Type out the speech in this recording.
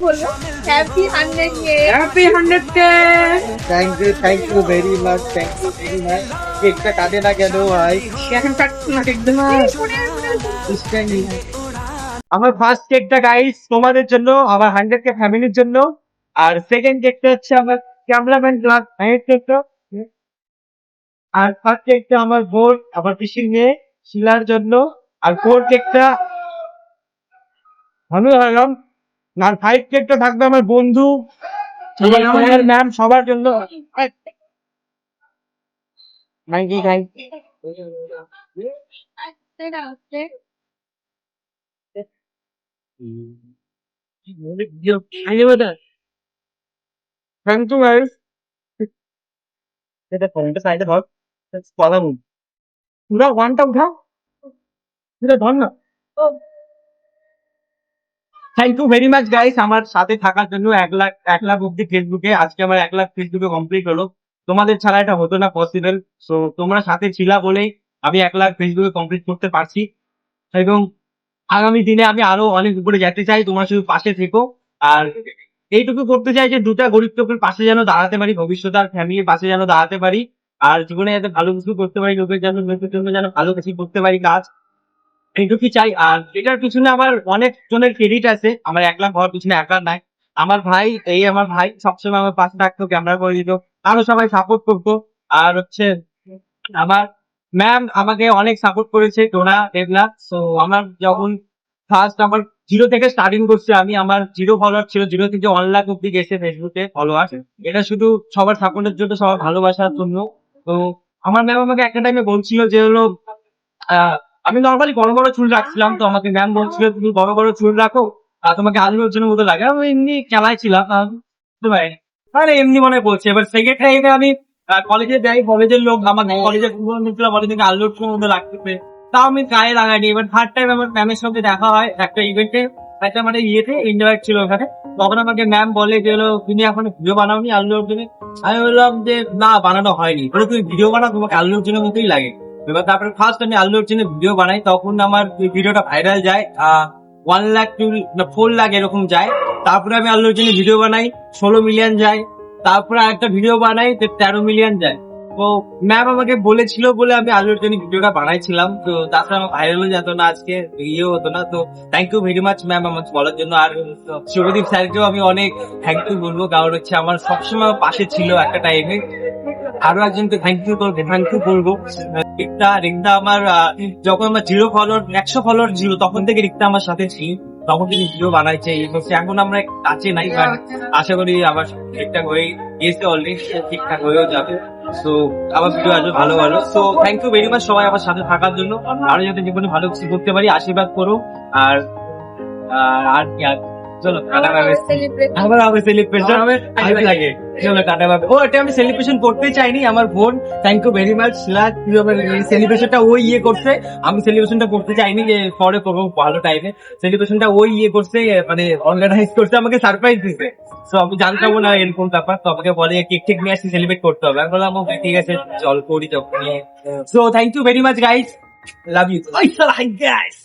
বলবো happy 100K। Happy 100K। Thank you very much. কেকটা কাটে না কেন ভাই? এখন কাটছে না কেক দেওয়া। আমার ফার্স্ট কেকটা গাইস তোমাদের জন্য, আমার 100K ফ্যামিলির জন্য। আর সেকেন্ড কেকটা হচ্ছে আমার ক্যামেরাম্যান ক্লাস 9 কেকটা। আর ফার্স্ট কেকটা আমার বোন, আমার পিসির মেয়ে শিলার জন্য। আর ফোর কেকটা আমি ভাবলাম। আর ফাইভ কেকটা থাকবে আমার বন্ধু, আমার ম্যাম সবার জন্য। Thank you guys. এটা ফোনটা সাইডে ধর, কথা বল। পুরো ওয়ানটা উঠাও, এটা ধর না। Thank you very much guys আমার সাথে থাকার জন্য। 1 লাখ অব্দি ফেসবুকে, আজকে আমার 1 লাখ ফেসবুকে কমপ্লিট হলো। তোমাদের ছাড়া এটা হতো না পসিবল। সো তোমরা সাথে ছিলা বলেই আমি 1 লাখ ফেসবুকে কমপ্লিট করতে পারছি। এবং আগামী দিনে আমি আরো অনেক উপরে যেতে চাই, তোমরা শুধু পাশে থেকো। আর এইটুকু করতে চাই যে দুটা গরিব লোকের পাশে যেন দাঁড়াতে পারি, ভবিষ্যতে আর ফ্যামিলির পাশে যেন দাঁড়াতে পারি। আর জীবনে যাতে ভালো কিছু করতে পারি, লোকের জন্য যেন ভালো কিছু করতে পারি কাজ, এইটুকুই চাই। আর এটার পিছনে আমার অনেক জনের ক্রেডিট আছে, আমার 1 লাখ হওয়ার পিছনে একা নাই। আমার ভাই, আমার ভাই সবসময় আমার পাশে থাকতো, ক্যামেরা করে দিত, আরো সবাই সাপোর্ট করতো। আর হচ্ছে আমার ম্যাম আমাকে অনেক সাপোর্ট করেছে, টোনা দেবনাথ। তো আমার যখন ফার্স্ট আমার জিরো থেকে স্টার্টিং করছি আমি, আমার জিরো ফলোয়ার ছিল, জিরো থেকে 1 লাখ অব্দি গেছে ফেসবুকে ফলোয়ার। এটা শুধু সবার সাপোর্টের জন্য, সবার ভালোবাসার জন্য। তো আমার ম্যাম আমাকে একটা টাইমে বলছিল যে হলো আমি নর্মালি বড় বড় চুল রাখছিলাম, তো আমাকে ম্যাম বলছিল তুমি বড় বড় চুল রাখো, তোমাকে আলু অর্জুনের মতো লাগে। আমি এমনি খেলায় ছিলাম, বুঝতে পারিনি। আরে এমনি মনে পড়ছে। এবার সেকেন্ড টাইমে আমি কলেজে যাই, কলেজের লোক আমার কলেজের বন্ধুরা বলে তুমি আলু অর্জুনের মতো লাগতেছে, তাও আমি গায়ে লাগাইনি। এবার থার্ড টাইম আমার ম্যামের সঙ্গে দেখা হয় একটা ইভেন্টে, একটা মানে ইয়েতে ইনভাইট ছিল ওখানে। তখন আমাকে ম্যাম বলে যে হলো তুমি এখন ভিডিও বানাওনি আলু অর্জুনের। আমি বললাম যে না, বানানো হয়নি। বলে তুমি ভিডিও বানাও, তোমাকে আলু অর্জুনের মতোই লাগে। এবার তারপরে ফার্স্ট আমি আল্লু অর্জুনের ভিডিও বানাই, তখন আমার ভিডিওটা ভাইরাল যায়, 1 লাখ 4 লাখ এরকম যায়। তারপরে আমি আল্লু অর্জুনের ভিডিও বানাই, 16 মিলিয়ন যায়। তারপরে আরেকটা ভিডিও বানাই, 13 মিলিয়ন যায়। তো ম্যাম আমাকে বলেছিল বলে আমি আল্লু অর্জুনের ভিডিওটা বানাইছিলাম। তো তাছাড়া আমার ভাইরাল হয়ে যেত না, আজকে ইয়ে হতো না। তো thank you very much ma'am আমাকে বলার জন্য। আর শুভদীপ স্যারকেও আমি অনেক থ্যাংক ইউ বলবো, কারণ হচ্ছে আমার সবসময় পাশে ছিল একটা টাইমে। আরো একজনকে থ্যাংক ইউ বলবো। রিক্তা আমার যখন আমার 0 ফলোয়ার 100 ফলোয়ার ছিল, তখন থেকে রিক্তা আমার সাথে ছিল, তখন থেকে ভিডিও বানাইছে এই করছে। এখন আমরা কাছে নাই, বাট আশা করি আবার ঠিকঠাক হয়ে গিয়েছে, অলরেডি ঠিকঠাক হয়েও যাবে। তো আমার ভিডিও আসবে ভালো ভালো। তো থ্যাংক ইউ ভেরি মাচ সবাই আমার সাথে থাকার জন্য। আরো যাতে জীবনে ভালো কিছু করতে পারি, আশীর্বাদ করো। আর আর কি আর চলো টাটা বাই বাই। আবার হবে সেলিব্রেশন, ভালো লাগে। চলো টাটা বাই বাই। ও এটা আমি সেলিব্রেশন করতে চাইনি, আমার বোন থ্যাংক ইউ ভেরি মাচ সেলিব্রেশনটা ওই ইয়ে করছে। আমি সেলিব্রেশনটা করতে চাইনি, যে পরে করবো ভালো টাইমে। সেলিব্রেশনটা ওই ইয়ে করছে, মানে অর্গানাইজ করছে, আমাকে সারপ্রাইজ দিছে। তো আমি জানতামও না এরকম ব্যাপার। তো আমাকে বলে কেক টেক নিয়ে আসি, সেলিব্রেট করতে হবে। আমি বললাম ওকে ঠিক আছে চল করি তখন। So thank you very much guys, love you guys.